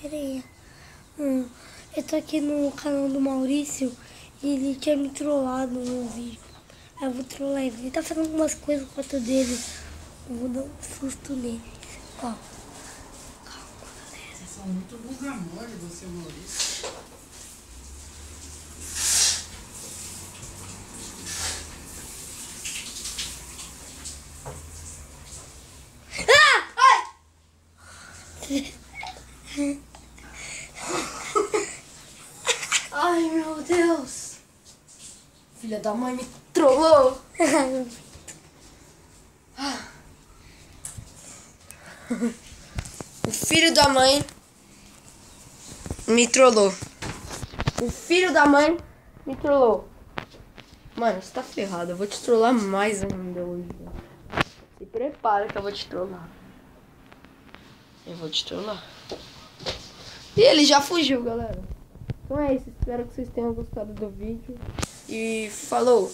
Pera aí. Eu tô aqui no canal do Maurício e ele quer me trollar no meu vídeo. Aí eu vou trollar ele. Ele tá fazendo algumas coisas com a conta dele. Eu vou dar um susto nele. Ó. Calma, galera. Vocês são muito bugamole, você, Maurício. Ai, meu Deus. Filha da mãe me trollou. O filho da mãe me trollou. O filho da mãe me trollou. Mano, você tá ferrado. Eu vou te trollar mais ainda hoje. Se prepara que eu vou te trollar. Eu vou te trollar. E ele já fugiu, galera. Então é isso. Espero que vocês tenham gostado do vídeo. E falou.